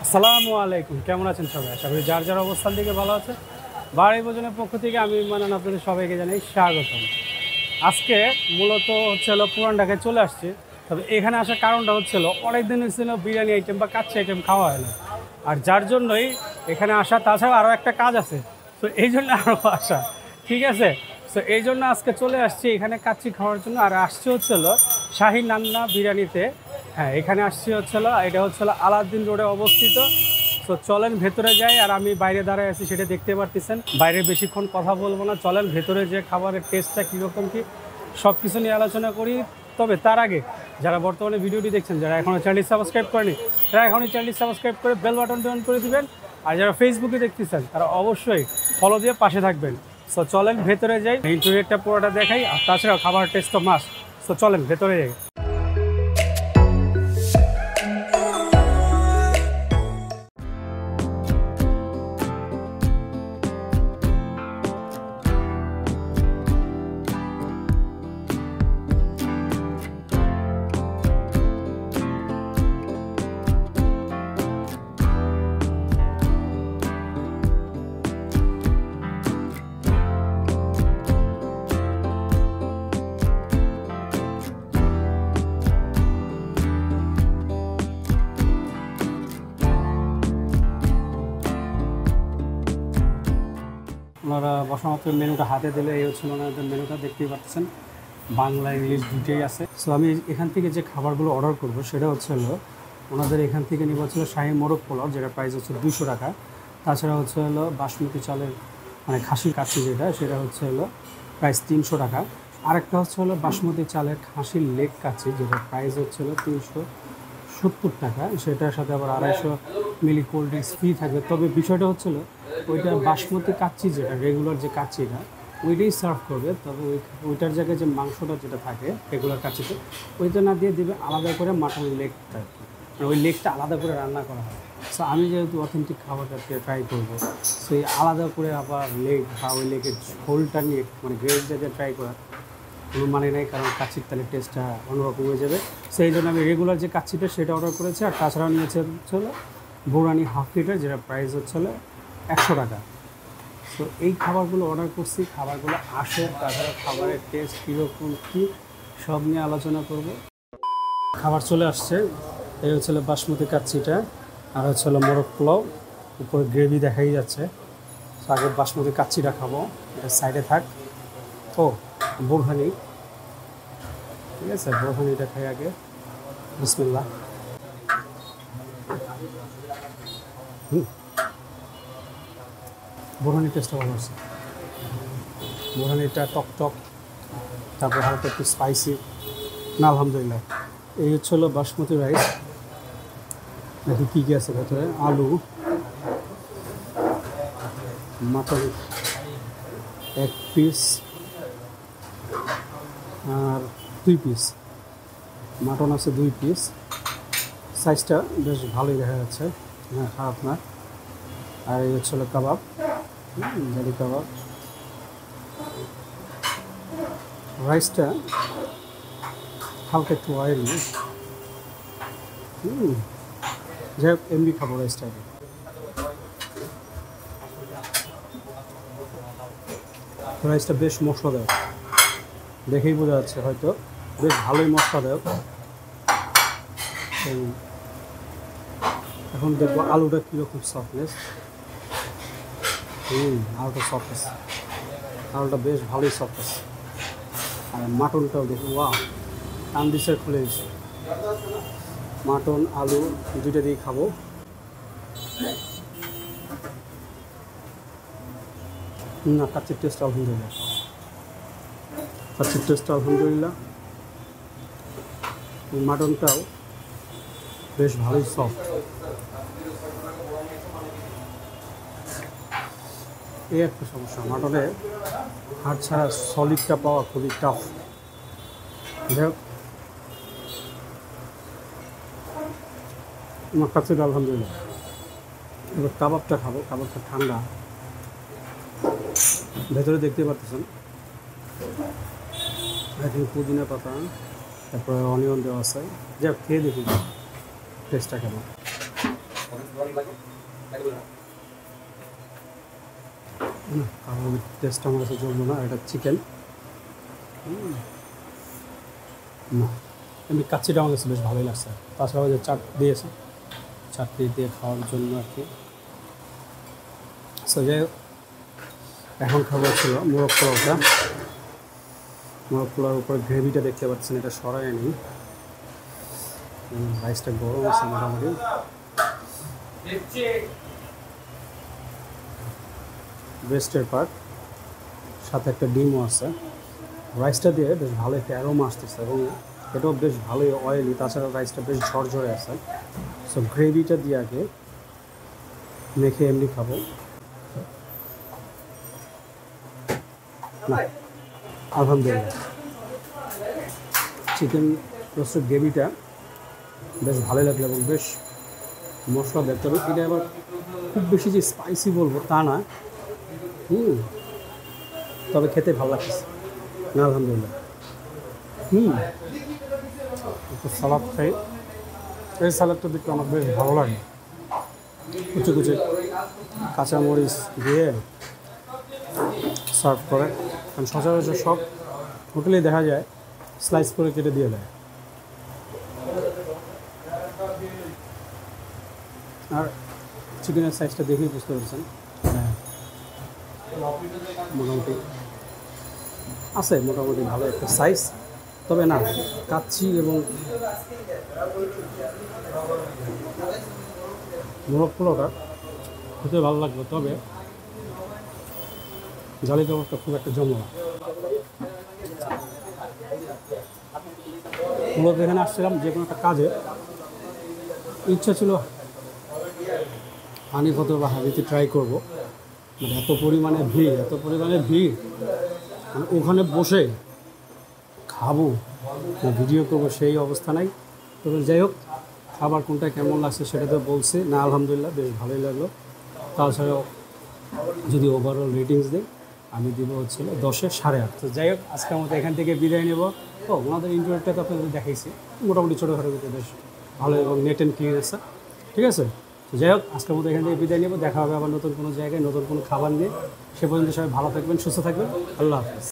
আসসালামু আলাইকুম, কেমন আছেন সবাই? আশা করি যার যার অবস্থান থেকে ভালো আছে। বাড়ি ভোজনের পক্ষ থেকে আমি মানান আপনাদের সবাইকে জানাই স্বাগতম। আজকে মূলত পুরান ঢাকায় চলে আসছি। তবে এখানে আসার কারণটা অনেক দিন হচ্ছিল বিরিয়ানি আইটেম বা কাচ্চি আইটেম খাওয়া হয় না, আর যার জন্যই এখানে আসা। তাছাড়া আরও একটা কাজ আছে, তো এই জন্য আরও আসা, ঠিক আছে। তো এই জন্য আজকে চলে আসছি এখানে কাচ্চি খাওয়ার জন্য। আর আসছি শাহী নান্না বিরিয়ানিতে। হ্যাঁ, এখানে আসছি এটা আলাউদ্দিন রোডে অবস্থিত। তো চলেন ভেতরে যাই। আর আমি বাইরে দাঁড়ায় আছি, সেটা দেখতে পারতেছেন। বাইরে বেশিক্ষণ কথা বলবো না, চলেন ভেতরে যে খাবারের টেস্টটা কীরকম কী সব কিছু নিয়ে আলোচনা করি। তবে তার আগে যারা বর্তমানে ভিডিওটি দেখছেন, যারা এখনও চ্যানেলটি সাবস্ক্রাইব করেনি, তারা এখনই চ্যানেলটি সাবস্ক্রাইব করে বেল বাটনটি অন করে দেবেন। আর যারা ফেসবুকে দেখতেছেন, তারা অবশ্যই ফলো দিয়ে পাশে থাকবেন। সো চলেন ভেতরে যাই, ইন্টারনেটটা পুরোটা দেখাই। আর তাছাড়াও খাবার টেস্ট তো মাস্ট। সো চলেন ভেতরে যাই। ওনারা বসামাত্র মেনুটা হাতে দিলে এই ওনাদের মেনুটা দেখতেই পাচ্ছেন, বাংলা ইংলিশ দুটোই আছে। সো আমি এখান থেকে যে খাবারগুলো অর্ডার করব সেটা ওনাদের এখান থেকে নিব শাহী মোরগ পোলাও, যেটা প্রাইস 200 টাকা। তাছাড়া বাসমতি চালের মানে খাসির কাচ্চি, যেটা সেটা প্রাইস 300 টাকা। আরেকটা বাসমতি চালের খাসির লেগ কাচ্চি, যেটা প্রাইস 370 টাকা। সেটার সাথে আবার 250 মিলি কোল্ড ড্রিঙ্কস ফ্রি থাকবে। তবে বিষয়টা ওইটা বাসমতি কাচ্চি, যেটা রেগুলার যে কাচ্চিটা ওইটাই সার্ভ করবে। তবে ওইটার জায়গায় যে মাংসটা যেটা থাকে রেগুলার কাচ্চিতে, ওইটা না দিয়ে দিবে আলাদা করে মাটন লেগটা, মানে ওই লেগটা আলাদা করে রান্না করা হয়। সো আমি যেহেতু অথেন্টিক খাবারটাকে ট্রাই করবো, সো এই আলাদা করে আবার লেগ বা ওই লেগের ঝোলটা নিয়ে মানে গ্রেভিটা যে ট্রাই করার কোনো মানে নেই, কারণ কাচ্চির তাহলে টেস্টটা অন্যরকম হয়ে যাবে। সেই জন্য আমি রেগুলার যে কাচ্চিটা সেটা অর্ডার করেছি। আর তাছাড়াও নিয়েছে বোরানি হাফ লিটার, যেটা প্রাইস 100 টাকা। তো এই খাবারগুলো অর্ডার করছি, খাবারগুলো আসে, তাছাড়া খাবারের টেস্ট কীরকম কী সব নিয়ে আলোচনা করব। খাবার চলে আসছে, এই বাসমতি কাচ্চিটা, আর মোরগ পোলাও, উপরে গ্রেভি দেখাই যাচ্ছে। তো আগে বাসমতি কাচ্চিটা খাবো, এটা সাইডে থাক। তো বোরহানি, ঠিক আছে, বোরহানিটা খাই আগে। বিসমিল্লাহ। বোরহানির টেস্টটা ভালো আছে। বোরহানিটা টক টক, তারপর হালকা একটু স্পাইসি না। আলহামদুলিল্লাহ। এই বাসমতি রাইস। দেখি কী কী আছে ভেতরে। আলু, মাটন 1 পিস আর 2 পিস, মাটন আছে 2 পিস। সাইজটা বেশ ভালোই দেখা যাচ্ছে, হ্যাঁ, খারাপ না। আর এই কাবাব, জালি কাবাব। রাইসটা হালকা একটু অয়েলি, যাই হোক এমনি খাবো রাইসটা আগে। রাইসটা বেশ মশলাদায়ক, দেখেই বোঝা যাচ্ছে হয়তো বেশ ভালোই মশলাদায়ক। এখন দেখবো আলুটা কীরকম সফটনেস। আলুটা সফটনেস, আলুটা বেশ ভালোই সফটনেস। আর মাটনটাও দেখি, ওয়াও, টান্ডিসের খুলে দিচ্ছে। মাটন আলু দুইটা দিয়ে খাবো। না, কাচ্চির টেস্ট আলহামদুলিল্লাহ, কাচ্চির টেস্ট আলহামদুলিল্লাহ। মাটনটাও বেশ ভালোই সফট। এই একটা সমস্যা, মাটনে হাড় ছাড়া সলিডটা পাওয়া খুবই টাফ। যাই হোক, আমার কাছে আলহামদুলিল্লাহ। এবার কাবাবটা খাবো, কাবাবটা ঠান্ডা। ভেতরে দেখতে পাচ্ছেন এখন পুদিনা পাতা, তারপরে অনিয়ন দেওয়া আছে। যাই হোক, খেয়ে দেখি টেস্টটা কেমন। কারণ টেস্ট আমার কাছে জমলো না, এটা চিকেন না, এমনি কাচ্চিটা আমার কাছে বেশ ভালোই লাগছে। তাছাড়াও যে চাট দিয়েছে, চাটনি দিয়ে খাওয়ার জন্য আর কি। সো যাই হোক, এখন খাবার ছিল মোরগ পোলাওটা। মোরগ পোলাওর উপরে গ্রেভিটা দেখতে পাচ্ছেন, এটা সরাই নিই। রাইসটা গরম আছে মোটামুটি। ব্রেস্টের পার্ট, সাথে একটা ডিমও আছে। রাইসটা দিয়ে বেশ ভালো একটা অ্যারোমা আসতেছে এবং এটাও বেশ ভালোই অয়েলি। তাছাড়া রাইসটা বেশ ঝরঝরে আছে। সো গ্রেভিটা দিয়ে আগে মেখে এমনি খাবো। আলহামদুলিল্লাহ, চিকেন রোস্টের গ্রেভিটা বেশ ভালোই লাগলো এবং বেশ মশলা দেখতে হবে। এটা আবার খুব বেশি যে স্পাইসি বলবো তা না, তবে খেতে ভালো লাগছে না, আলহামদুলিল্লাহ। একটু সালাদ খাই। এই সালাদটা দেখতে আমার বেশ ভালো লাগে, কুচি কুচি কাঁচামরিচ দিয়ে সার্ভ করে। কারণ সচরাচর সব হোটেলেই দেখা যায় স্লাইস করে কেটে দিয়ে দেয়। আর চিকেনের সাইজটা দেখেই বুঝতে পারছেন, মোটামুটি আছে, মোটামুটি ভালো একটা সাইজ। তবে না, কাচ্চি এবং মোরগ পোলাওটা খেতে ভালো লাগবে, তবে জালি কাবাবটা খুব একটা জমলো না। মূলত এখানে আসছিলাম যে কোনো একটা কাজে, ইচ্ছা ছিল হানিফ অথবা হাজিতে ট্রাই করবো। মানে এত পরিমাণে ভিড়, মানে ওখানে বসে খাবো না ভিডিও করবো সেই অবস্থা নাই। তবে যাই হোক, খাবার কোনটা কেমন লাগছে সেটা তো বলছি না, আলহামদুলিল্লাহ বেশ ভালোই লাগলো। তাছাড়াও যদি ওভারঅল রেটিংস দিই, আমি দিব হচ্ছিল 10-এ 8.5। তো যাই হোক, আজকের মতো এখান থেকে বিদায় নেব। ওনাদের ইন্টারভিউটা তো আপনাদের দেখাইছি, মোটামুটি ছোটোখাটো ভিতরে বেশ ভালো এবং নেট অ্যান্ড ক্লিন আছে, ঠিক আছে। তো যাই হোক, আজকের মতো এখান থেকে বিদায় নেব। দেখা হবে আবার নতুন কোনো জায়গায় নতুন কোনো খাবার নিয়ে। সে পর্যন্ত সবাই ভালো থাকবেন, সুস্থ থাকবেন। আল্লাহ হাফিজ।